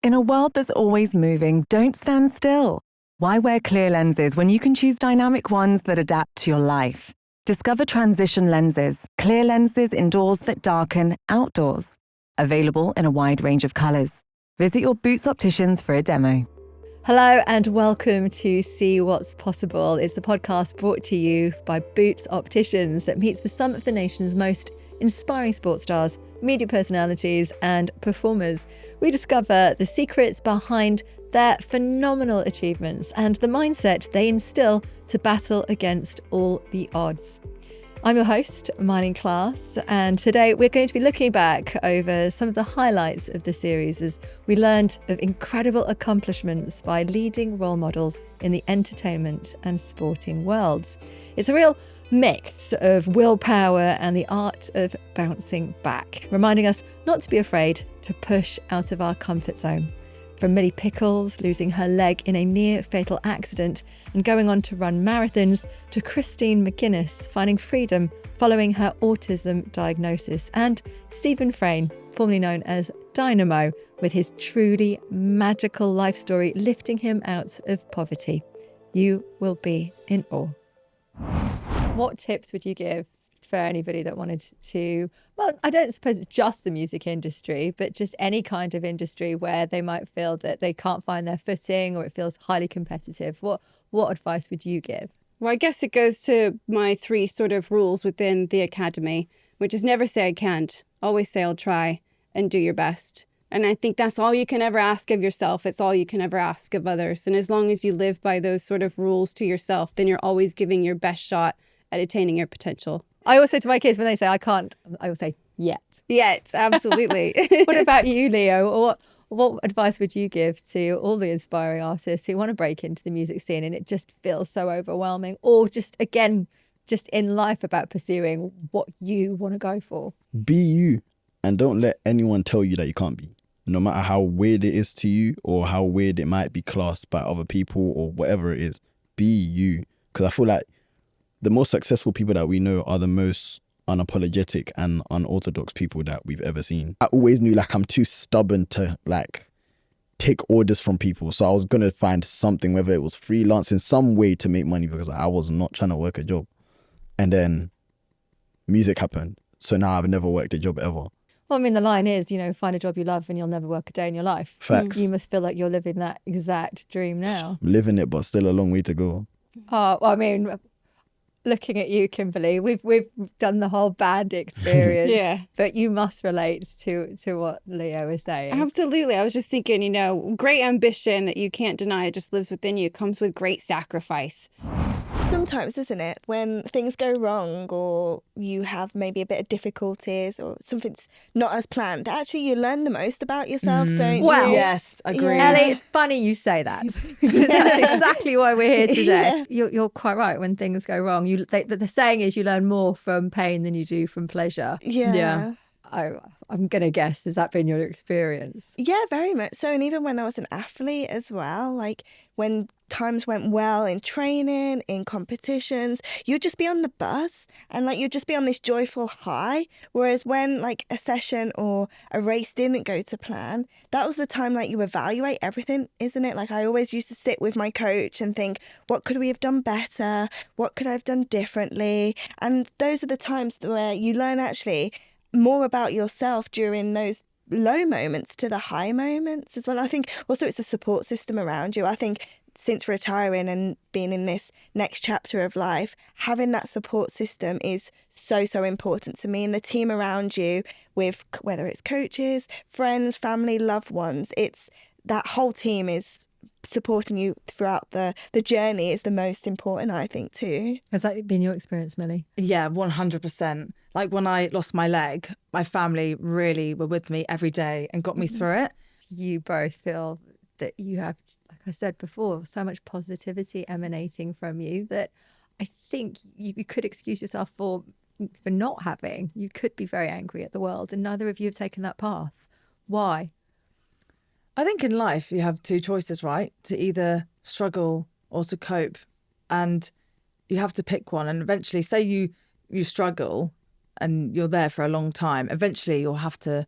In a world that's always moving, don't stand still. Why wear clear lenses when you can choose dynamic ones that adapt to your life? Discover Transition Lenses, clear lenses indoors that darken outdoors. Available in a wide range of colours. Visit your Boots opticians for a demo. Hello and welcome to See What's Possible. It's the podcast brought to you by Boots Opticians that meets with some of the nation's most inspiring sports stars, media personalities and performers. We discover the secrets behind their phenomenal achievements and the mindset they instill to battle against all the odds. I'm your host, Myleene Klass, and today we're going to be looking back over some of the highlights of the series as we learned of incredible accomplishments by leading role models in the entertainment and sporting worlds. It's a real mix of willpower and the art of bouncing back, reminding us not to be afraid to push out of our comfort zone. From Pickles losing her leg in a near-fatal accident and going on to run marathons, to McGuinness finding freedom following her autism diagnosis, and Stephen Frayne, formerly known as Dynamo, with his truly magical life story lifting him out of poverty. You will be in awe. What tips would you give for anybody that wanted to, well, I don't suppose it's just the music industry, but just any kind of industry where they might feel that they can't find their footing or it feels highly competitive? What advice would you give? Well, I guess it goes to my 3 sort of rules within the academy, which is never say I can't, always say I'll try, and do your best. And I think that's all you can ever ask of yourself. It's all you can ever ask of others. And as long as you live by those sort of rules to yourself, then you're always giving your best shot at attaining your potential. I always say to my kids when they say I can't, I will say yet. Yet, absolutely. What about you, Leo? What advice would you give to all the inspiring artists who want to break into the music scene and it just feels so overwhelming? Or just in life about pursuing what you want to go for? Be you and don't let anyone tell you that you can't be. No matter how weird it is to you or how weird it might be classed by other people or whatever it is, be you. Because I feel like the most successful people that we know are the most unapologetic and unorthodox people that we've ever seen. I always knew I'm too stubborn to take orders from people. So I was going to find something, whether it was freelance in some way to make money because I was not trying to work a job. And then music happened. So now I've never worked a job ever. Well, I mean, the line is, find a job you love and you'll never work a day in your life. Facts. You must feel like you're living that exact dream now. I'm living it, but still a long way to go. Oh, well, I mean, looking at you, Kimberly, we've done the whole band experience. Yeah. But you must relate to what Leo is saying. Absolutely. I was just thinking, great ambition that you can't deny, it just lives within you. It comes with great sacrifice. Sometimes, isn't it, when things go wrong or you have maybe a bit of difficulties or something's not as planned, actually you learn the most about yourself, don't Well, you? Yes, agreed. Yeah. Ellie, it's funny you say that. That's exactly why we're here today. You're quite right. When things go wrong, the saying is you learn more from pain than you do from pleasure. Yeah. I'm going to guess, has that been your experience? Yeah, very much so. And even when I was an athlete as well, when times went well in training, in competitions, you'd just be on the bus and you'd just be on this joyful high. Whereas when a session or a race didn't go to plan, that was the time you evaluate everything, isn't it? I always used to sit with my coach and think, what could we have done better? What could I have done differently? And those are the times where you learn actually more about yourself during those low moments to the high moments as well. I think also it's a support system around you. I think since retiring and being in this next chapter of life, having that support system is so, so important to me. And the team around you, with whether it's coaches, friends, family, loved ones, it's that whole team is supporting you throughout the journey is the most important, I think, too. Has that been your experience, Millie? Yeah, 100%. When I lost my leg, my family really were with me every day and got me through it. You both feel that you have, like I said before, so much positivity emanating from you that I think you could excuse yourself for not having. You could be very angry at the world, and neither of you have taken that path. Why? I think in life you have 2 choices, right? To either struggle or to cope. And you have to pick one. And eventually, say you struggle and you're there for a long time, eventually you'll have to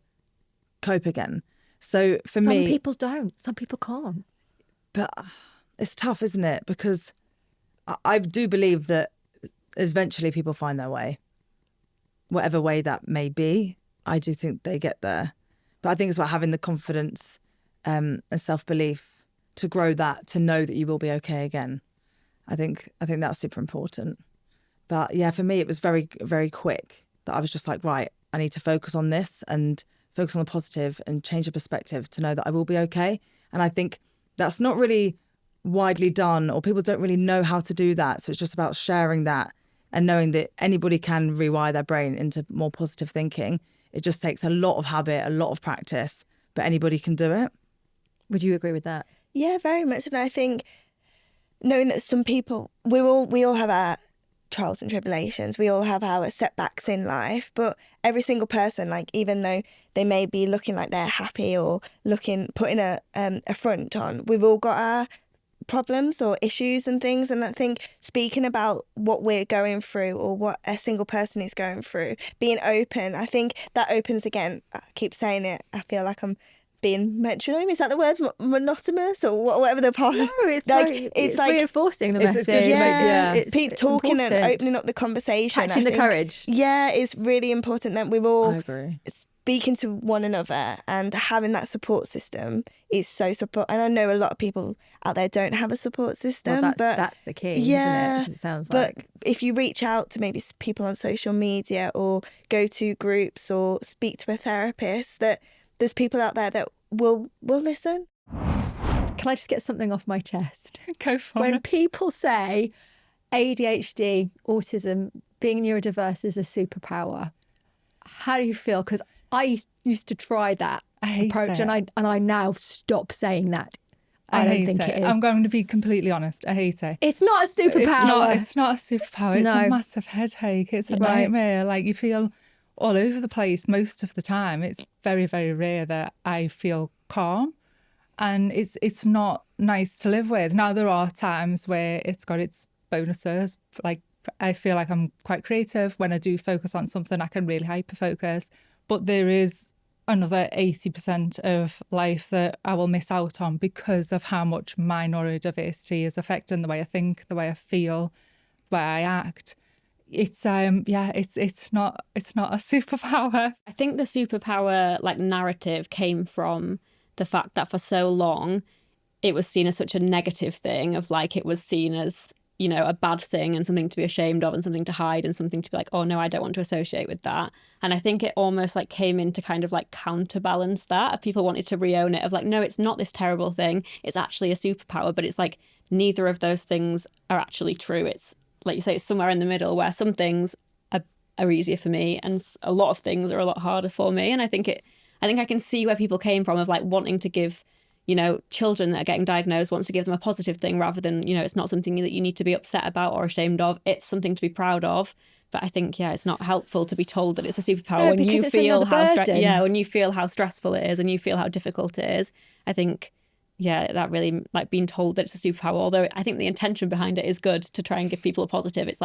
cope again. So for Some me, people don't. Some people can't. but it's tough, isn't it? Because I do believe that eventually people find their way, whatever way that may be. I do think they get there. But I think it's about having the confidence and self-belief to grow that, to know that you will be okay again. I think that's super important. But yeah, for me, it was very, very quick that I was just like, right, I need to focus on this and focus on the positive and change the perspective to know that I will be okay. And I think that's not really widely done, or people don't really know how to do that. So it's just about sharing that and knowing that anybody can rewire their brain into more positive thinking. It just takes a lot of habit, a lot of practice, but anybody can do it. Would you agree with that? Yeah, very much. And I think knowing that some people, we all have our trials and tribulations, we all have our setbacks in life, but every single person, like, even though they may be looking like they're happy or putting a front on, we've all got our problems or issues and things. And I think speaking about what we're going through or what a single person is going through, being open, I think that opens, again, I keep saying it, I feel like I'm being metronome, is that the word? Monotonous or whatever the part? No, it's like, it's like reinforcing the it's message. good to yeah, It's talking and important. opening up the conversation. Catching I the think, courage. Yeah, it's really important that we're all I agree. speaking to one another and having that support system is so support. And I know a lot of people out there don't have a support system, Well, but that's the key, yeah, isn't it? It sounds but like. if you reach out to maybe people on social media or go to groups or speak to a therapist, that there's people out there that will listen. Can I just get something off my chest? Go for When it. people say ADHD, autism, being neurodiverse is a superpower, how do you feel? Because I used to try that I hate approach, it. and I now stop saying that. I don't hate think it is. I'm going to be completely honest. I hate it. It's not a superpower. It's not a superpower. It's No. a massive headache. It's a Right. nightmare. Like, you feel all over the place most of the time. It's very, very rare that I feel calm, and it's not nice to live with. Now, there are times where it's got its bonuses. Like, I feel like I'm quite creative. When I do focus on something, I can really hyper focus. But there is another 80% of life that I will miss out on because of how much my neurodiversity is affecting the way I think, the way I feel, the way I act. It's it's not a superpower. I think the superpower narrative came from the fact that for so long it was seen as such a negative thing, of it was seen as, a bad thing and something to be ashamed of and something to hide and something to be like, oh no, I don't want to associate with that. And I think it almost came in to kind of counterbalance that. People wanted to re-own it of no, it's not this terrible thing. It's actually a superpower, but it's neither of those things are actually true. It's like you say, it's somewhere in the middle where some things are easier for me and a lot of things are a lot harder for me. And I think I can see where people came from of wanting to give, children that are getting diagnosed, wants to give them a positive thing rather than, it's not something that you need to be upset about or ashamed of. It's something to be proud of. But I think, it's not helpful to be told that it's a superpower when you feel when you feel how stressful it is and you feel how difficult it is. I think, that really being told that it's a superpower, although I think the intention behind it is good to try and give people a positive. It's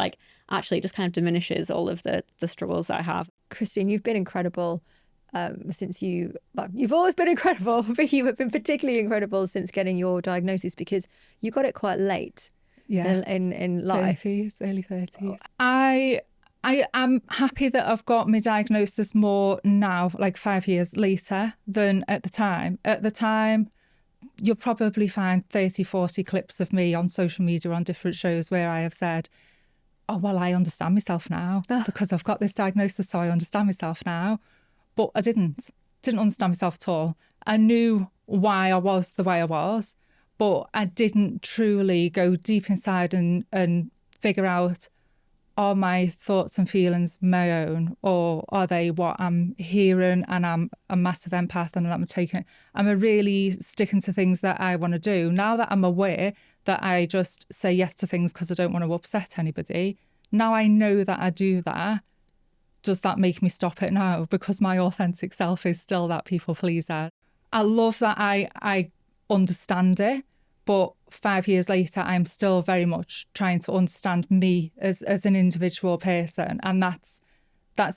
actually it just kind of diminishes all of the struggles that I have. Christine, you've been incredible since you've always been incredible, but you have been particularly incredible since getting your diagnosis because you got it quite late in life. 30s, early 30s. I am happy that I've got my diagnosis more now, 5 years later, than at the time. At the time, you'll probably find 30, 40 clips of me on social media on different shows where I have said, oh, well, I understand myself now because I've got this diagnosis, so I understand myself now. But I didn't understand myself at all. I knew why I was the way I was, but I didn't truly go deep inside and figure out, are my thoughts and feelings my own, or are they what I'm hearing and I'm a massive empath and I'm taking, am I really sticking to things that I want to do? Now that I'm aware that I just say yes to things because I don't want to upset anybody, now I know that I do that. Does that make me stop it now? Because my authentic self is still that people pleaser. I love that I understand it, but 5 years later, I'm still very much trying to understand me as an individual person. And that's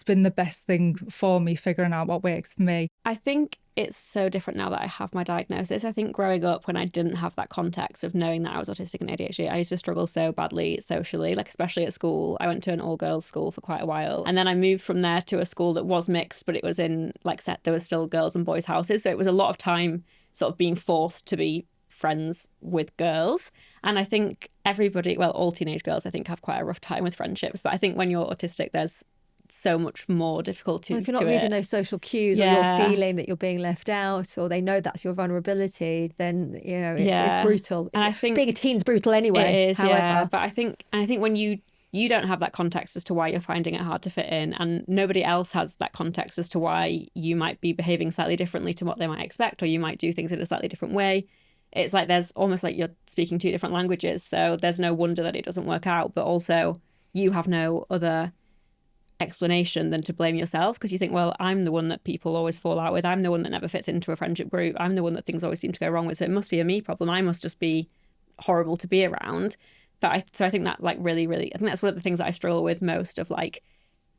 been the best thing for me, figuring out what works for me. I think it's so different now that I have my diagnosis. I think growing up, when I didn't have that context of knowing that I was autistic and ADHD, I used to struggle so badly socially, like especially at school. I went to an all-girls school for quite a while. And then I moved from there to a school that was mixed, but it was in like there was still girls and boys' houses. So it was a lot of time sort of being forced to be friends with girls. And I think everybody, well, all teenage girls, I think, have quite a rough time with friendships. But I think when you're autistic, there's so much more difficulty. Well, if you're not reading those social cues, or you're feeling that you're being left out, or they know that's your vulnerability, then it's brutal. And I think being a teen's brutal anyway. It is, however. But I think when you don't have that context as to why you're finding it hard to fit in, and nobody else has that context as to why you might be behaving slightly differently to what they might expect, or you might do things in a slightly different way. It's like there's almost like you're speaking two different languages. So there's no wonder that it doesn't work out. But also you have no other explanation than to blame yourself, because you think, well, I'm the one that people always fall out with. I'm the one that never fits into a friendship group. I'm the one that things always seem to go wrong with. So it must be a me problem. I must just be horrible to be around. But I think that like really, I think that's one of the things that I struggle with most, of like,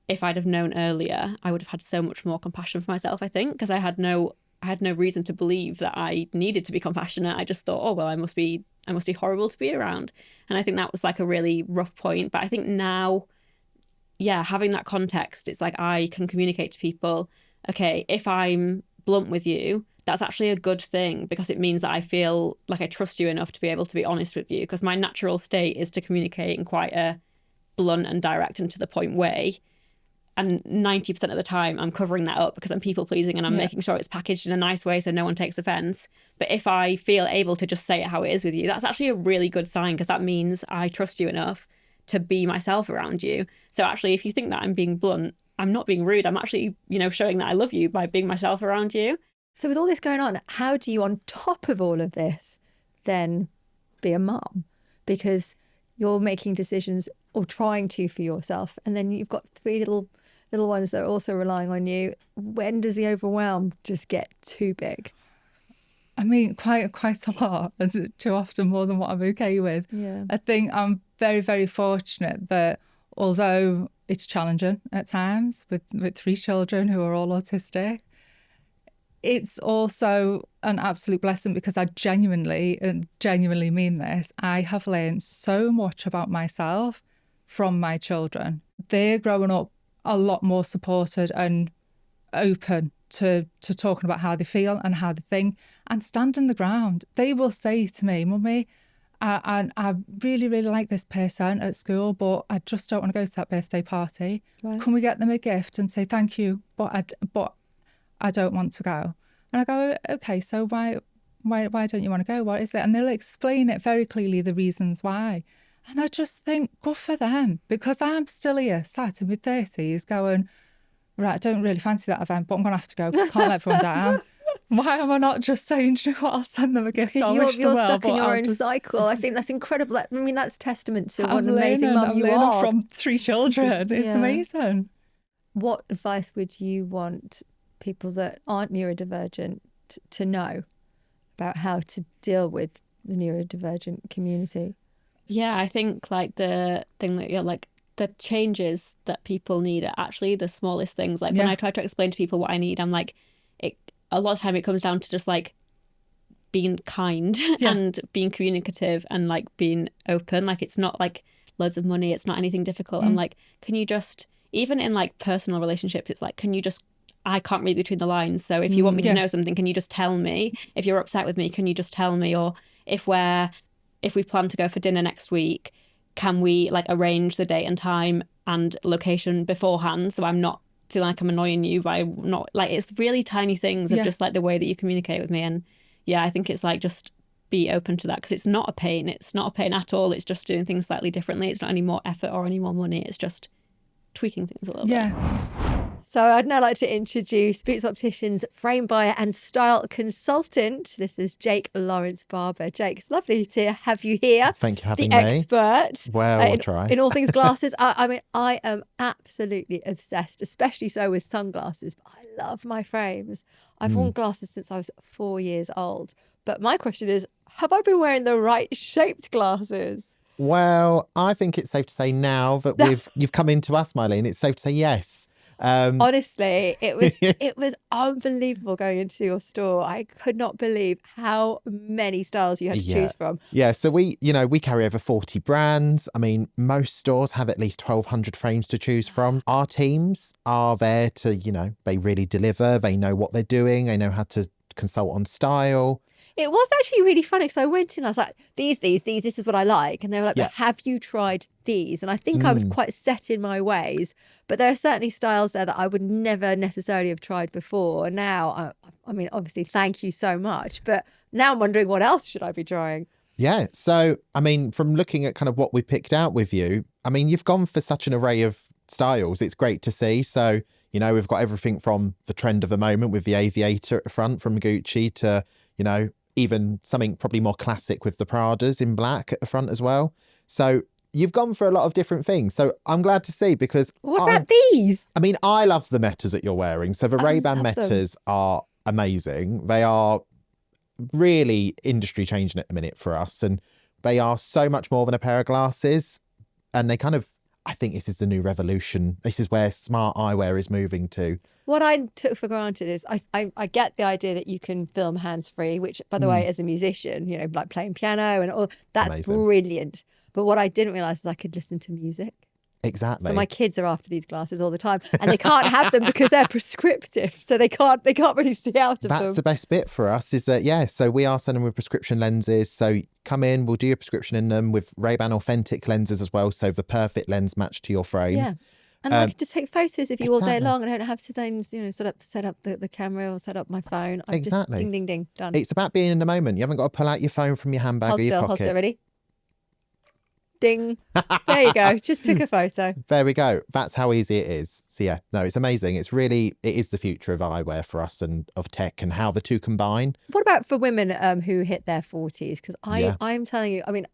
if I'd have known earlier, I would have had so much more compassion for myself, I think, because I had no reason to believe that I needed to be compassionate. I just thought, oh, well, I must be horrible to be around. And I think that was like a really rough point. But I think now, having that context, it's like I can communicate to people, okay, if I'm blunt with you, that's actually a good thing, because it means that I feel like I trust you enough to be able to be honest with you, because my natural state is to communicate in quite a blunt and direct and to the point way. And 90% of the time I'm covering that up because I'm people pleasing and I'm making sure it's packaged in a nice way so no one takes offence. But if I feel able to just say it how it is with you, that's actually a really good sign, because that means I trust you enough to be myself around you. So actually, if you think that I'm being blunt, I'm not being rude. I'm actually, showing that I love you by being myself around you. So with all this going on, how do you, on top of all of this, then be a mum? Because you're making decisions or trying to for yourself, and then you've got three little ones that are also relying on you. When does the overwhelm just get too big? I mean, quite a lot, and too often more than what I'm okay with. Yeah. I think I'm very, very fortunate that although it's challenging at times with three children who are all autistic, it's also an absolute blessing, because I genuinely mean this. I have learned so much about myself from my children. They're growing up a lot more supported and open to talking about how they feel and how they think, and standing the ground. They will say to me, Mummy, I really, really like this person at school, but I just don't want to go to that birthday party. Right. Can we get them a gift and say thank you, but I don't want to go? And I go, okay, so why don't you want to go? What is it? And they'll explain it very clearly, the reasons why. And I just think, good for them, because I'm still here, sat in my 30s going, right, I don't really fancy that event, but I'm going to have to go because I can't let everyone down. Why am I not just saying, you know what, I'll send them a gift? Because you're stuck in your own cycle. I think that's incredible. I mean, that's testament to what an amazing mum you are. From three children. It's amazing. What advice would you want people that aren't neurodivergent to know about how to deal with the neurodivergent community? Yeah, I think like the thing that you're like, the changes that people need are actually the smallest things. Like when I try to explain to people what I need, I'm like, a lot of time it comes down to just like being kind and being communicative and like being open. Like it's not like loads of money, it's not anything difficult. I'm like, can you just, even in like personal relationships, it's like, can you just, I can't read between the lines. So if you want me to know something, can you just tell me? If you're upset with me, can you just tell me? Or if we plan to go for dinner next week, can we like arrange the date and time and location beforehand, so I'm not feeling like I'm annoying you by not, like, it's really tiny things of just like the way that you communicate with me. And I think it's like, just be open to that, because it's not a pain at all. It's just doing things slightly differently. It's not any more effort or any more money. It's just tweaking things a little bit. So I'd now like to introduce Boots Opticians frame buyer and style consultant. This is Jake Lawrence Barber. Jake, it's lovely to have you here. Thank you for having me. The expert. Well, I'll try. In all things glasses. I mean, I am absolutely obsessed, especially so with sunglasses. But I love my frames. I've worn glasses since I was 4 years old. But my question is, have I been wearing the right shaped glasses? Well, I think it's safe to say now that you've come into us, Myleene, it's safe to say yes. Honestly, it was unbelievable going into your store. I could not believe how many styles you had to choose from. Yeah, so we carry over 40 brands. I mean, most stores have at least 1,200 frames to choose from. Our teams are there to, they really deliver. They know what they're doing. They know how to consult on style. It was actually really funny because I went in, I was like, these, this is what I like. And they were like, but have you tried these? And I think I was quite set in my ways, but there are certainly styles there that I would never necessarily have tried before. And now, I mean, obviously, thank you so much. But now I'm wondering, what else should I be trying? Yeah. So, I mean, from looking at kind of what we picked out with you, I mean, you've gone for such an array of styles. It's great to see. So, we've got everything from the trend of the moment with the aviator at the front from Gucci to, even something probably more classic with the Pradas in black at the front as well. So you've gone for a lot of different things. So I'm glad to see because... What about these? I mean, I love the Metas that you're wearing. So the Ray-Ban Metas are amazing. They are really industry changing at the minute for us. And they are so much more than a pair of glasses. And they kind of... I think this is the new revolution. This is where smart eyewear is moving to. What I took for granted is I get the idea that you can film hands-free, which, by the way, as a musician, like playing piano and all, that's amazing. Brilliant. But what I didn't realise is I could listen to music. Exactly. So my kids are after these glasses all the time and they can't have them because they're prescriptive. So they can't really see out of them. That's the best bit for us is that, so we are sending with prescription lenses. So come in, we'll do your prescription in them with Ray-Ban authentic lenses as well. So the perfect lens matched to your frame. Yeah. And I can just take photos of you all day long and I don't have to then, set up the camera or set up my phone. I'm just ding, ding, ding, done. It's about being in the moment. You haven't got to pull out your phone from your handbag or your pocket. Hold still, ready? Ding. There you go. Just took a photo. There we go. That's how easy it is. So it's amazing. It is the future of eyewear for us and of tech and how the two combine. What about for women who hit their 40s? Because I'm telling you, I mean,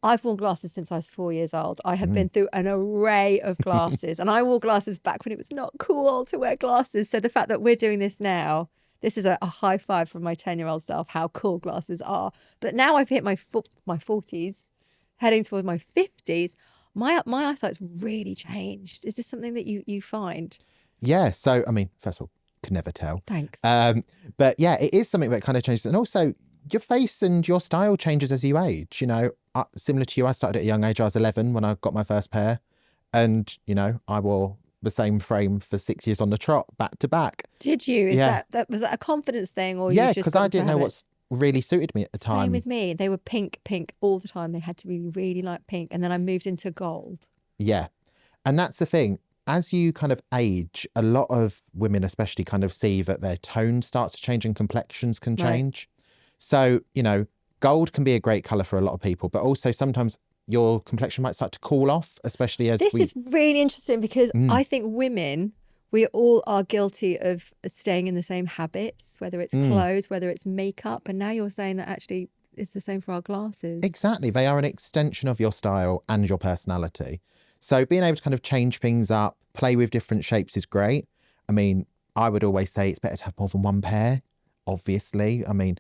I've worn glasses since I was 4 years old. I have been through an array of glasses and I wore glasses back when it was not cool to wear glasses. So the fact that we're doing this now, this is a high five from my 10-year-old self, how cool glasses are. But now I've hit my 40s. Heading towards my 50s, my eyesight's really changed. Is this something that you find? Yeah. So, I mean, first of all, could never tell. Thanks. But yeah, it is something that kind of changes. And also, your face and your style changes as you age. Similar to you, I started at a young age. I was 11 when I got my first pair. And, I wore the same frame for 6 years on the trot, back to back. Did you? Was that a confidence thing? Or yeah, because I didn't know what's really suited me at the time. Same with me. They were pink all the time. They had to be really light pink. And then I moved into gold. Yeah. And that's the thing. As you kind of age, a lot of women especially kind of see that their tone starts to change and complexions can change. Right. So, gold can be a great colour for a lot of people, but also sometimes your complexion might start to cool off, especially as This is really interesting because I think women... we all are guilty of staying in the same habits, whether it's clothes, whether it's makeup. And now you're saying that actually it's the same for our glasses. Exactly. They are an extension of your style and your personality. So being able to kind of change things up, play with different shapes is great. I mean, I would always say it's better to have more than one pair, obviously. I mean,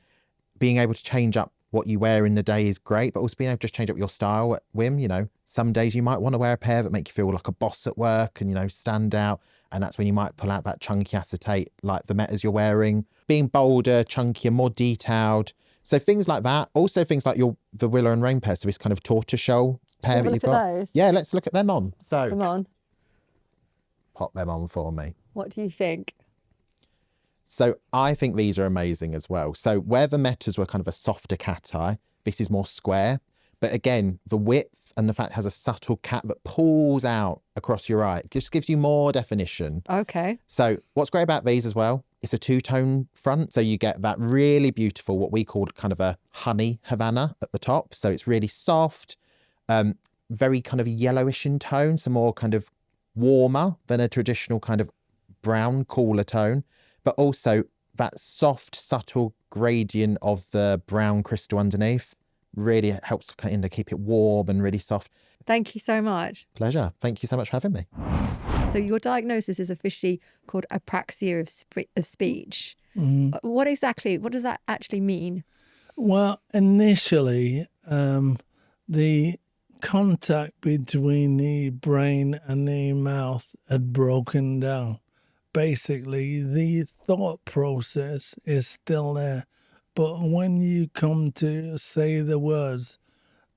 being able to change up what you wear in the day is great, but also being able to just change up your style at whim. Some days you might want to wear a pair that make you feel like a boss at work and, stand out. And that's when you might pull out that chunky acetate like the Metas you're wearing. Being bolder, chunkier, more detailed. So things like that. Also things like the Willow and Rain pair. So this kind of tortoiseshell pair that you've got. Those? Yeah, let's look at them on. So come on. Pop them on for me. What do you think? So I think these are amazing as well. So where the Metas were kind of a softer cat eye, this is more square. But again, the width and the fact it has a subtle cat that pulls out across your eye, it just gives you more definition. Okay. So what's great about these as well, it's a two-tone front. So you get that really beautiful, what we call kind of a honey Havana at the top. So it's really soft, very kind of yellowish in tone, so more kind of warmer than a traditional kind of brown, cooler tone. But also that soft, subtle gradient of the brown crystal underneath really helps kind of keep it warm and really soft. Thank you so much. Pleasure. Thank you so much for having me. So your diagnosis is officially called apraxia of speech. What does that actually mean? Well, initially, the contact between the brain and the mouth had broken down. Basically, the thought process is still there, but when you come to say the words,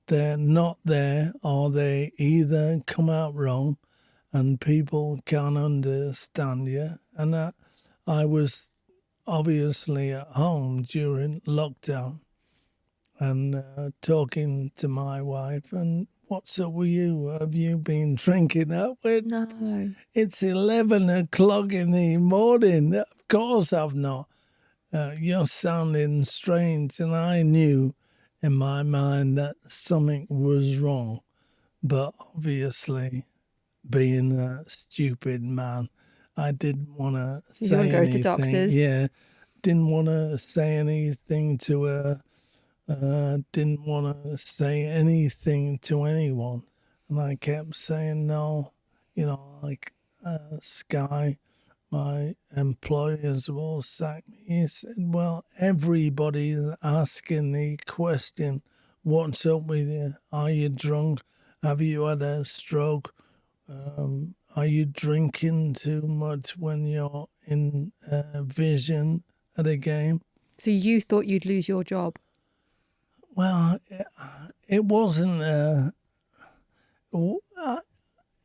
they're not there, or they either come out wrong and people can't understand you. And I was obviously at home during lockdown and talking to my wife, and what's up with you? Have you been drinking? No. It's 11 o'clock in the morning. Of course I've not. You're sounding strange. And I knew in my mind that something was wrong. But obviously, being a stupid man, I didn't want to Did say you want to go anything. to doctors? Yeah, didn't want to say anything to her. Didn't want to say anything to anyone. And I kept saying no, like Sky, my employers will sack me. He said, well, everybody's asking the question, what's up with you? Are you drunk? Have you had a stroke? Are you drinking too much when you're in vision at a game? So you thought you'd lose your job? Well, it wasn't.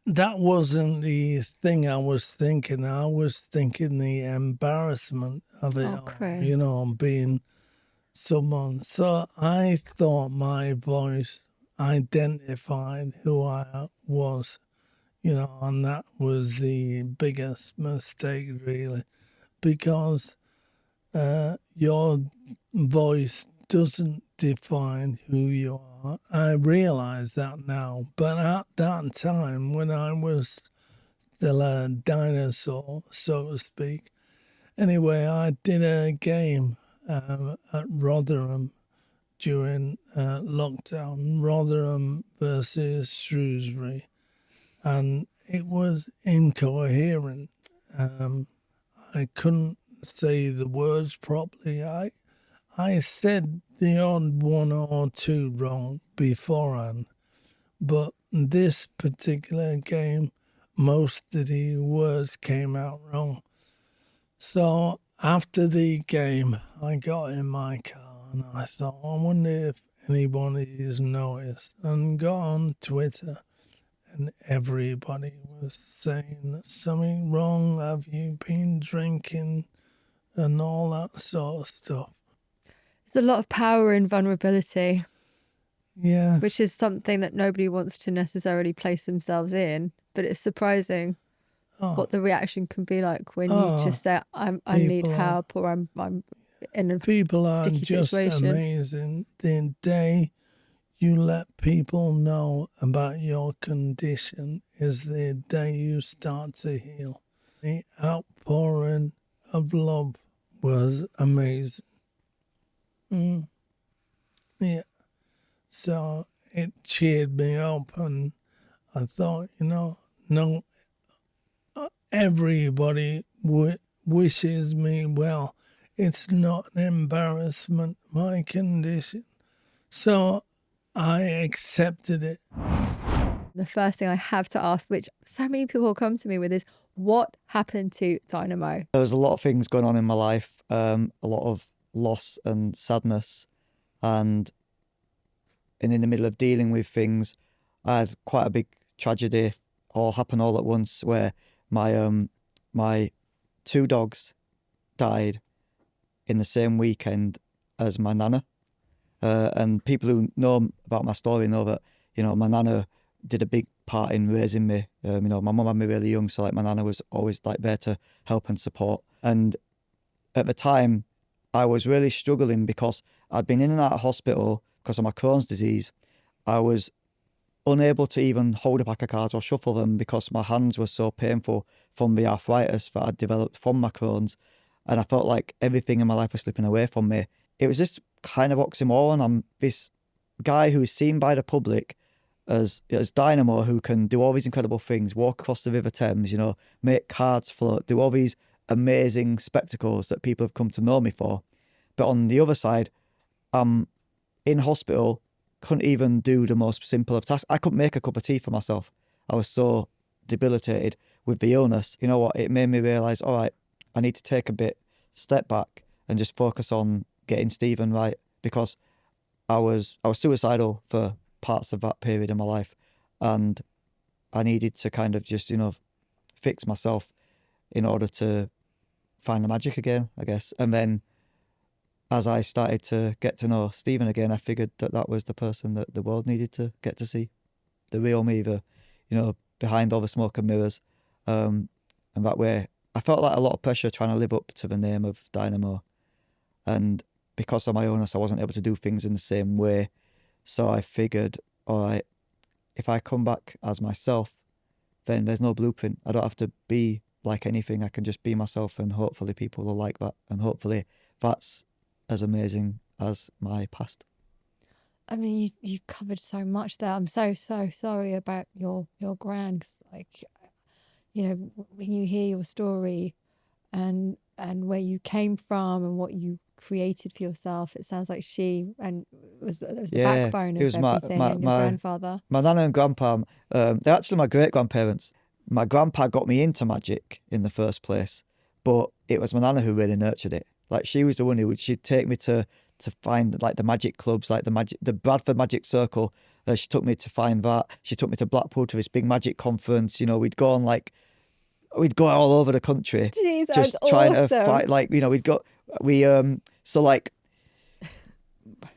That wasn't the thing I was thinking. I was thinking the embarrassment of it all, Chris. being someone. So I thought my voice identified who I was, and that was the biggest mistake, really, because your voice doesn't define who you are. I realize that now, but at that time, when I was still a dinosaur, so to speak, anyway, I did a game at Rotherham during lockdown, Rotherham versus Shrewsbury, and it was incoherent. I couldn't say the words properly. I said the odd one or two wrong beforehand, but this particular game, most of the words came out wrong. So after the game, I got in my car and I thought, I wonder if anybody's noticed, and got on Twitter, and everybody was saying that something wrong, have you been drinking, and all that sort of stuff. There's a lot of power in vulnerability. Yeah. Which is something that nobody wants to necessarily place themselves in, but it's surprising what the reaction can be like when you just say, I need help, or I'm in a people are sticky just situation. Amazing. The day you let people know about your condition is the day you start to heal. The outpouring of love was amazing. Yeah. So it cheered me up, and I thought, no, everybody wishes me well. It's not an embarrassment, my condition. So I accepted it. The first thing I have to ask, which so many people come to me with, is what happened to Dynamo? There was a lot of things going on in my life, a lot of loss and sadness, and in the middle of dealing with things, I had quite a big tragedy all happen all at once, where my two dogs died in the same weekend as my nana. And people who know about my story know that, my nana did a big part in raising me. My mum had me really young, so my nana was always there to help and support. And at the time, I was really struggling because I'd been in and out of hospital because of my Crohn's disease. I was unable to even hold a pack of cards or shuffle them because my hands were so painful from the arthritis that I'd developed from my Crohn's. And I felt like everything in my life was slipping away from me. It was just kind of oxymoron. I'm this guy who's seen by the public as Dynamo, who can do all these incredible things, walk across the River Thames, make cards float, do all these amazing spectacles that people have come to know me for. But on the other side, I'm in hospital couldn't even do the most simple of tasks. I couldn't make a cup of tea for myself. I was so debilitated with the illness. You know what? It made me realise, all right, I need to take a step back and just focus on getting Stephen right, because I was suicidal for parts of that period in my life, and I needed to kind of just, fix myself in order to find the magic again, I guess. And then as I started to get to know Stephen again, I figured that was the person that the world needed to get to see, the real me, behind all the smoke and mirrors. And that way, I felt like a lot of pressure trying to live up to the name of Dynamo. And because of my illness, I wasn't able to do things in the same way. So I figured, all right, if I come back as myself, then there's no blueprint. I don't have to be like anything. I can just be myself, and hopefully people will like that. And hopefully that's as amazing as my past. I mean, you covered so much there. I'm so sorry about your gran. 'Cause, like, when you hear your story and where you came from and what you created for yourself, it sounds like she was the backbone of everything, and your grandfather. My nana and grandpa, they're actually my great-grandparents. My grandpa got me into magic in the first place, but it was my nana who really nurtured it. Like, she was the one she'd take me to find like the magic clubs, like the Bradford Magic Circle. She took me to find that. She took me to Blackpool to this big magic conference. We'd go on we'd go all over the country. Jeez, just trying to fight. So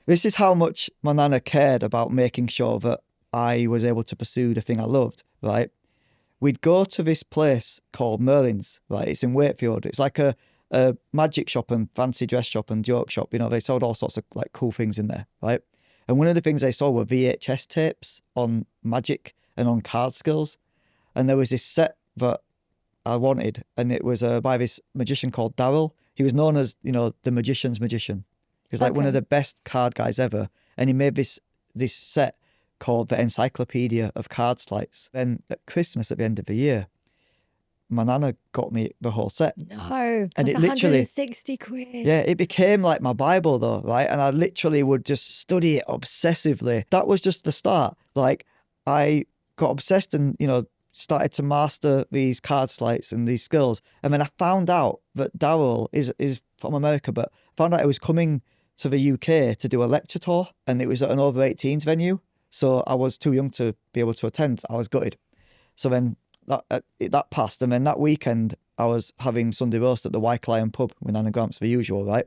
this is how much my nana cared about making sure that I was able to pursue the thing I loved, right? We'd go to this place called Mylene's, right? It's in Wakefield. It's like a magic shop and fancy dress shop and joke shop. They sold all sorts of like cool things in there, right? And one of the things they sold were VHS tapes on magic and on card skills. And there was this set that I wanted, and it was by this magician called Daryl. He was known as, the magician's magician. He was like one of the best card guys ever. And he made this set called the Encyclopedia of Card Sleights. Then at Christmas, at the end of the year, my nana got me the whole set. No, and like it literally 160 quid. Yeah, it became like my Bible though, right? And I literally would just study it obsessively. That was just the start. Like, I got obsessed and, started to master these card sleights and these skills. And then I found out that Daryl is from America, but found out he was coming to the UK to do a lecture tour, and it was at an over 18s venue. So I was too young to be able to attend. I was gutted. So then that passed, and then that weekend I was having Sunday roast at the White Lion pub with Nana Gramps, the usual, right?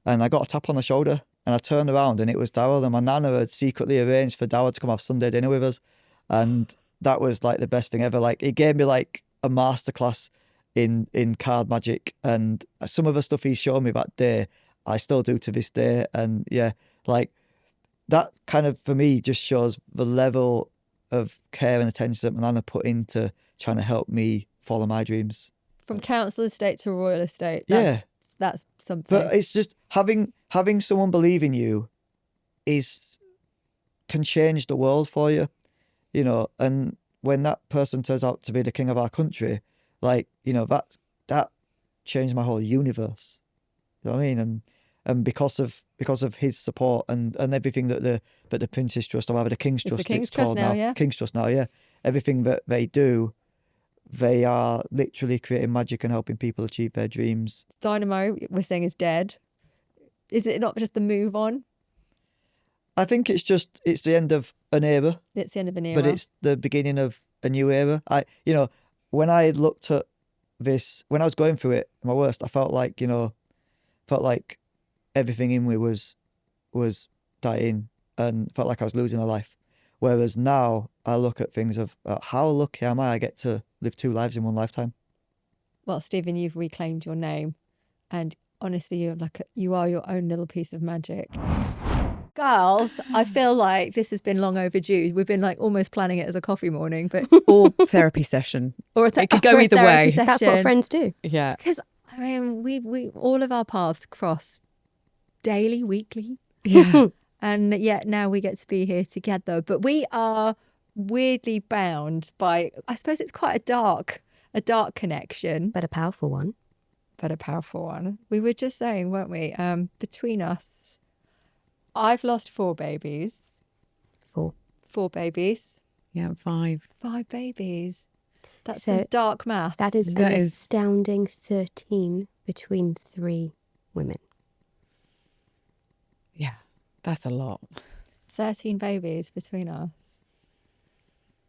And I got a tap on the shoulder, and I turned around, and it was Daryl, and my nana had secretly arranged for Daryl to come have Sunday dinner with us. And that was like the best thing ever. Like, it gave me like a masterclass in card magic, and some of the stuff he showed me that day I still do to this day. And yeah, like, that kind of, for me, just shows the level of care and attention that my nana put into trying to help me follow my dreams. From council estate to royal estate. That's something. But it's just having someone believe in you can change the world for you, and when that person turns out to be the king of our country, like, that changed my whole universe. You know what I mean? And because of his support and everything that the Prince's Trust, or rather the King's Trust, King's Trust now, yeah. King's Trust now, yeah. Everything that they do, they are literally creating magic and helping people achieve their dreams. Dynamo, we're saying, is dead. Is it not just a move on? I think it's the end of an era. It's the end of an era. But it's the beginning of a new era. When I looked at this, when I was going through it, my worst, I felt like everything in me was dying, and felt like I was losing a life. Whereas now I look at things of how lucky am I get to live 2 lives in one lifetime. Well, Stephen, you've reclaimed your name, and honestly, you are your own little piece of magic. Girls, I feel like this has been long overdue. We've been like almost planning it as a coffee morning, but or therapy session. It could go either way. Session. That's what friends do. Yeah. Because I mean, we all of our paths cross daily, weekly. Yeah. And yet now we get to be here together. But we are weirdly bound by, I suppose it's quite a dark connection. But a powerful one. We were just saying, weren't we? Between us, I've lost 4 babies. 4. 4 babies. Yeah, 5. 5 babies. That's So some dark math. That is That an is- astounding 13 between 3 women. Yeah, that's a lot. 13 babies between us.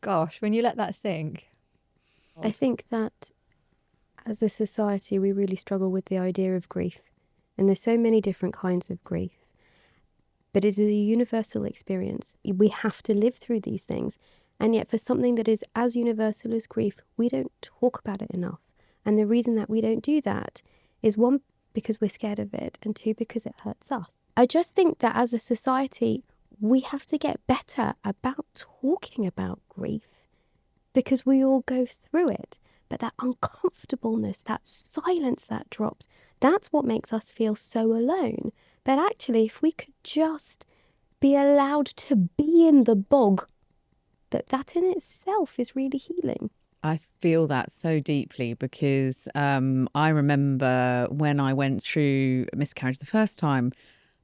Gosh, when you let that sink. I think that as a society, we really struggle with the idea of grief. And there's so many different kinds of grief. But it is a universal experience. We have to live through these things. And yet for something that is as universal as grief, we don't talk about it enough. And the reason that we don't do that is 1, because we're scared of it, and 2, because it hurts us. I just think that as a society, we have to get better about talking about grief, because we all go through it. But that uncomfortableness, that silence that drops, that's what makes us feel so alone. But actually, if we could just be allowed to be in the bog, that in itself is really healing. I feel that so deeply because I remember when I went through miscarriage the first time,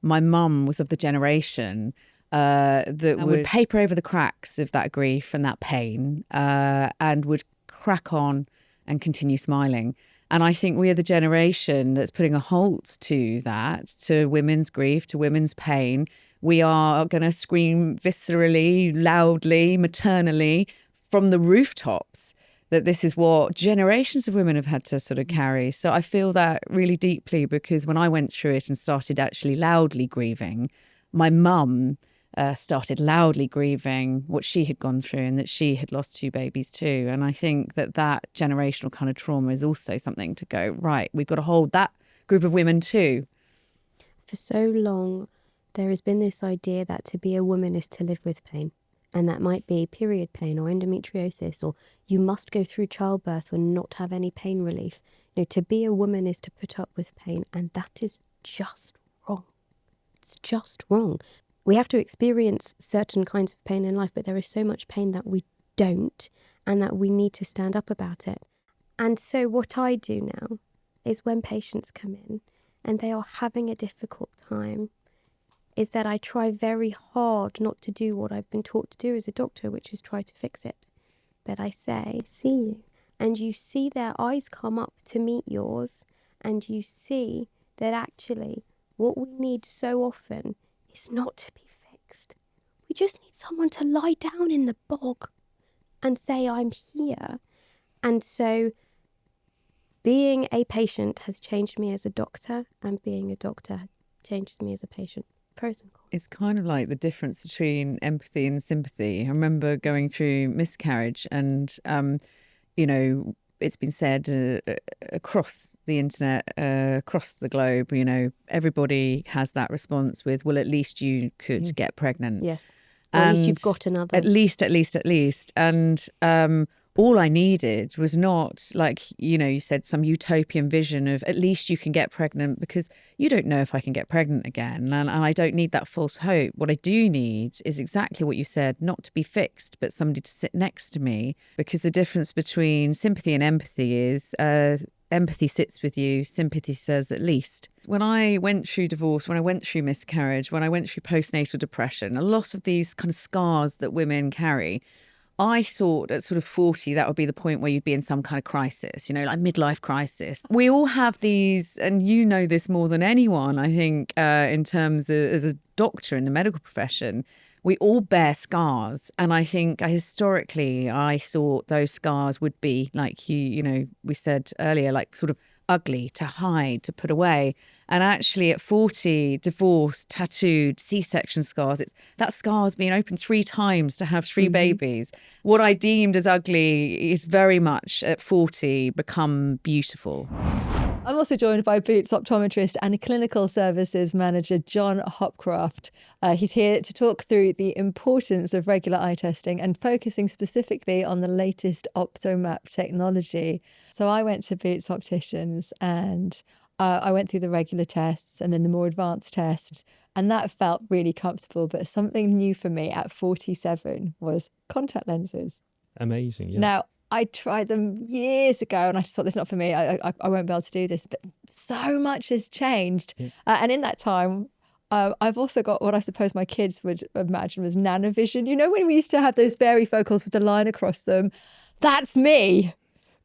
my mum was of the generation that would paper over the cracks of that grief and that pain and would crack on and continue smiling. And I think we are the generation that's putting a halt to that, to women's grief, to women's pain. We are going to scream viscerally, loudly, maternally from the rooftops that this is what generations of women have had to sort of carry. So I feel that really deeply because when I went through it and started actually loudly grieving, my mum started loudly grieving what she had gone through and that she had lost 2 babies too. And I think that that generational kind of trauma is also something to go, right, we've got to hold that group of women too. For so long, there has been this idea that to be a woman is to live with pain. And that might be period pain or endometriosis, or you must go through childbirth and not have any pain relief. You know, to be a woman is to put up with pain, and that is just wrong. It's just wrong. We have to experience certain kinds of pain in life, but there is so much pain that we don't, and that we need to stand up about it. And so what I do now is when patients come in and they are having a difficult time, is that I try very hard not to do what I've been taught to do as a doctor, which is try to fix it. But I say, see you. And you see their eyes come up to meet yours, and you see that actually what we need so often is not to be fixed. We just need someone to lie down in the bog and say, I'm here. And so being a patient has changed me as a doctor, and being a doctor changed me as a patient. Pros and cons. It's kind of like the difference between empathy and sympathy. I remember going through miscarriage and, you know, it's been said across the internet, across the globe, you know, everybody has that response with, well, at least you could get pregnant. Yes. Or at least you've got another. At least. And all I needed was not like, you know, you said some utopian vision of at least you can get pregnant, because you don't know if I can get pregnant again. And I don't need that false hope. What I do need is exactly what you said, not to be fixed, but somebody to sit next to me. Because the difference between sympathy and empathy is empathy sits with you, sympathy says at least. When I went through divorce, when I went through miscarriage, when I went through postnatal depression, a lot of these kind of scars that women carry, I thought at sort of 40, that would be the point where you'd be in some kind of crisis, you know, like midlife crisis. We all have these, and you know this more than anyone, I think, in terms of as a doctor in the medical profession, we all bear scars. And I think historically, I thought those scars would be like you know, we said earlier, like sort of ugly, to hide, to put away. And actually at 40, divorced, tattooed, C-section scars, that scar's been opened 3 times to have 3 babies. What I deemed as ugly is very much at 40 become beautiful. I'm also joined by Boots optometrist and clinical services manager John Hopcroft. He's here to talk through the importance of regular eye testing and focusing specifically on the latest OptoMap technology. So I went to Boots Opticians and I went through the regular tests and then the more advanced tests, and that felt really comfortable. But something new for me at 47 was contact lenses. Amazing, yeah. Now, I tried them years ago and I just thought, this is not for me. I won't be able to do this. But so much has changed. Yeah. And in that time, I've also got what I suppose my kids would imagine was nanovision. You know, when we used to have those varifocals with the line across them? That's me.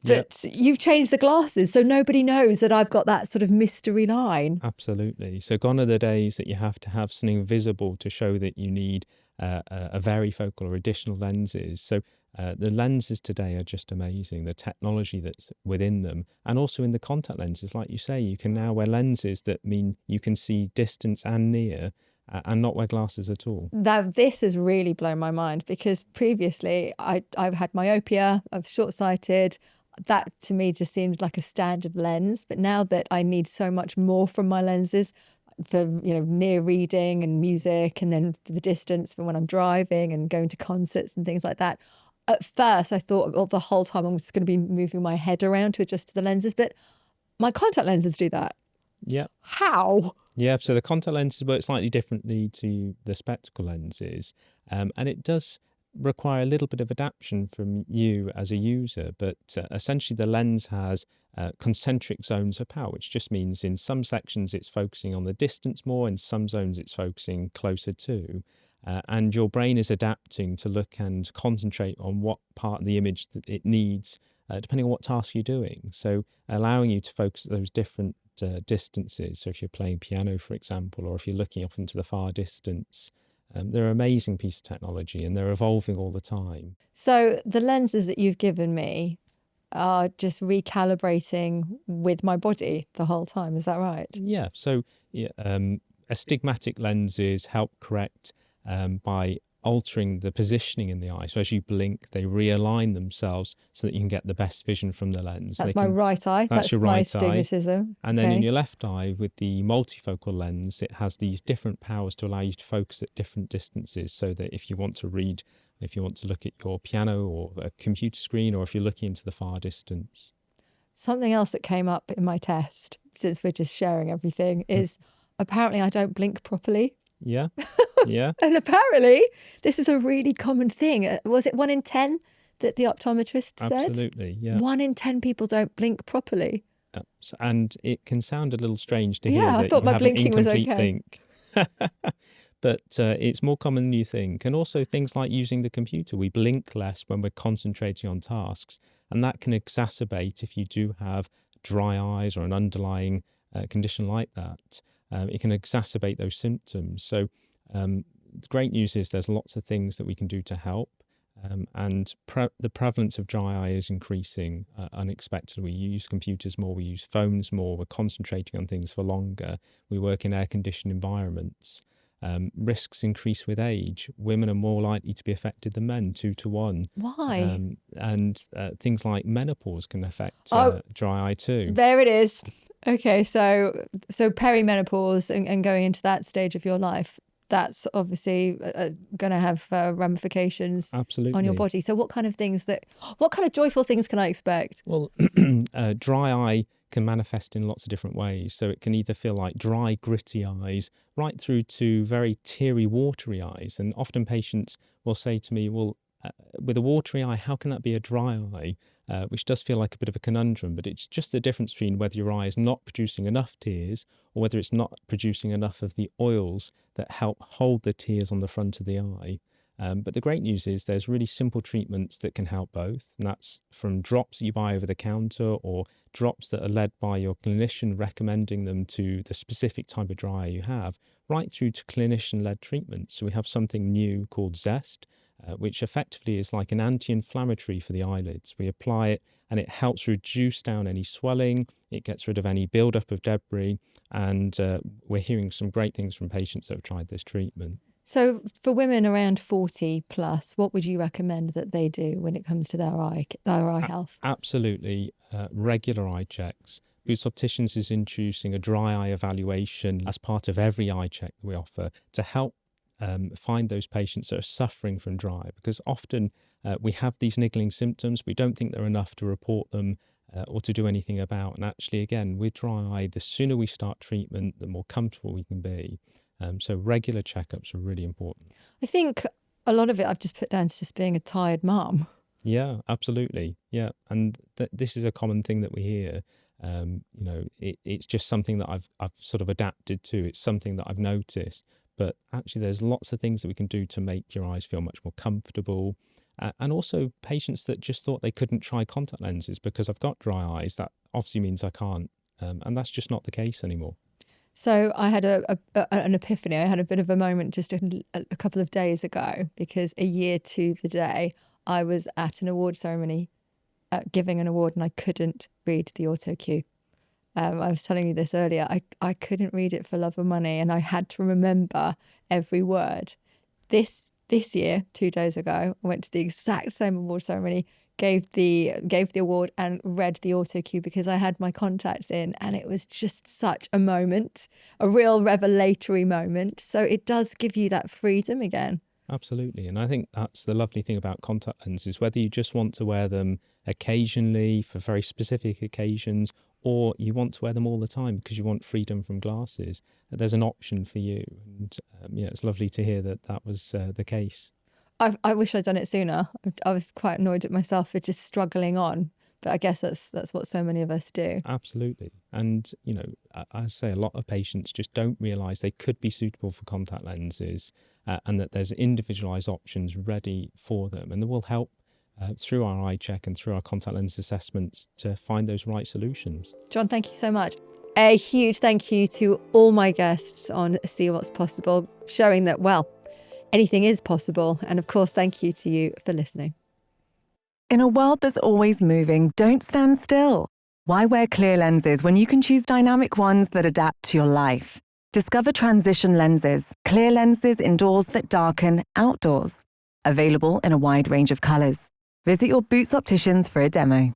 But you've changed the glasses, so nobody knows that I've got that sort of mystery line. Absolutely. So gone are the days that you have to have something visible to show that you need a varifocal or additional lenses. So the lenses today are just amazing. The technology that's within them, and also in the contact lenses, like you say, you can now wear lenses that mean you can see distance and near, and not wear glasses at all. Now, this has really blown my mind, because previously I've had myopia, I was short-sighted. That to me just seemed like a standard lens. But now that I need so much more from my lenses for, you know, near reading and music, and then for the distance for when I'm driving and going to concerts and things like that. At first, I thought, well, the whole time I'm just going to be moving my head around to adjust to the lenses. But my contact lenses do that. Yeah. How? Yeah, so the contact lenses work slightly differently to the spectacle lenses, and it does require a little bit of adaptation from you as a user, but essentially the lens has concentric zones of power, which just means in some sections it's focusing on the distance more, in some zones it's focusing closer to, and your brain is adapting to look and concentrate on what part of the image that it needs, depending on what task you're doing. So allowing you to focus at those different distances. So if you're playing piano, for example, or if you're looking off into the far distance, they're an amazing piece of technology, and they're evolving all the time. So the lenses that you've given me are just recalibrating with my body the whole time. Is that right? Yeah. So astigmatic lenses help correct by altering the positioning in the eye. So as you blink, they realign themselves so that you can get the best vision from the lens. That's my right eye. That's your my right astigmatism. And then in your left eye, with the multifocal lens, it has these different powers to allow you to focus at different distances, so that if you want to read, if you want to look at your piano or a computer screen, or if you're looking into the far distance. Something else that came up in my test, since we're just sharing everything, is apparently I don't blink properly. Yeah. Yeah. And apparently this is a really common thing. Was it 1 in 10 that the optometrist said? Absolutely, yeah. 1 in 10 people don't blink properly. And it can sound a little strange to hear Yeah, that I thought you my have blinking an was incomplete okay. blink. But it's more common than you think. And also things like using the computer. We blink less when we're concentrating on tasks, and that can exacerbate if you do have dry eyes or an underlying condition like that. It can exacerbate those symptoms. So the great news is there's lots of things that we can do to help. And the prevalence of dry eye is increasing unexpectedly. We use computers more, we use phones more, we're concentrating on things for longer, we work in air-conditioned environments. Risks increase with age. Women are more likely to be affected than men, 2 to 1. Why? And things like menopause can affect dry eye too. There it is. Okay, so perimenopause and going into that stage of your life, that's obviously going to have ramifications on your body. So what kind of joyful things can I expect? Well, dry eye can manifest in lots of different ways. So it can either feel like dry, gritty eyes, right through to very teary, watery eyes. And often patients will say to me, well, with a watery eye, how can that be a dry eye? Which does feel like a bit of a conundrum, but it's just the difference between whether your eye is not producing enough tears or whether it's not producing enough of the oils that help hold the tears on the front of the eye. But the great news is there's really simple treatments that can help both. And that's from drops that you buy over the counter, or drops that are led by your clinician recommending them to the specific type of dry eye you have, right through to clinician-led treatments. So we have something new called Zest, which effectively is like an anti-inflammatory for the eyelids. We apply it and it helps reduce down any swelling, it gets rid of any buildup of debris, and we're hearing some great things from patients that have tried this treatment. So for women around 40 plus, what would you recommend that they do when it comes to their eye health? Absolutely. Regular eye checks. Boots Opticians is introducing a dry eye evaluation as part of every eye check that we offer to help find those patients that are suffering from dry eye, because often we have these niggling symptoms. We don't think they're enough to report them or to do anything about. And actually, again, with dry eye, the sooner we start treatment, the more comfortable we can be. So regular checkups are really important. I think a lot of it I've just put down to just being a tired mum. Yeah, absolutely. Yeah. And this is a common thing that we hear. It's just something that I've sort of adapted to. It's something that I've noticed. But actually, there's lots of things that we can do to make your eyes feel much more comfortable. And also patients that just thought they couldn't try contact lenses because I've got dry eyes, that obviously means I can't. And that's just not the case anymore. So I had an epiphany. I had a bit of a moment just a couple of days ago, because a year to the day, I was at an award ceremony giving an award, and I couldn't read the auto cue. I was telling you this earlier. I couldn't read it for love or money, and I had to remember every word. This year, 2 days ago, I went to the exact same award ceremony, gave the award, and read the auto cue because I had my contacts in, and it was just such a moment, a real revelatory moment. So it does give you that freedom again. Absolutely. And I think that's the lovely thing about contact lenses, whether you just want to wear them occasionally for very specific occasions, or you want to wear them all the time because you want freedom from glasses, there's an option for you. And it's lovely to hear that was the case. I wish I'd done it sooner. I was quite annoyed at myself for just struggling on. But I guess that's what so many of us do. Absolutely. And, I say a lot of patients just don't realise they could be suitable for contact lenses, and that there's individualised options ready for them. And that will help through our eye check and through our contact lens assessments to find those right solutions. John, thank you so much. A huge thank you to all my guests on See What's Possible, showing that, anything is possible. And of course, thank you to you for listening. In a world that's always moving, don't stand still. Why wear clear lenses when you can choose dynamic ones that adapt to your life? Discover transition lenses, clear lenses indoors that darken outdoors. Available in a wide range of colours. Visit your Boots opticians for a demo.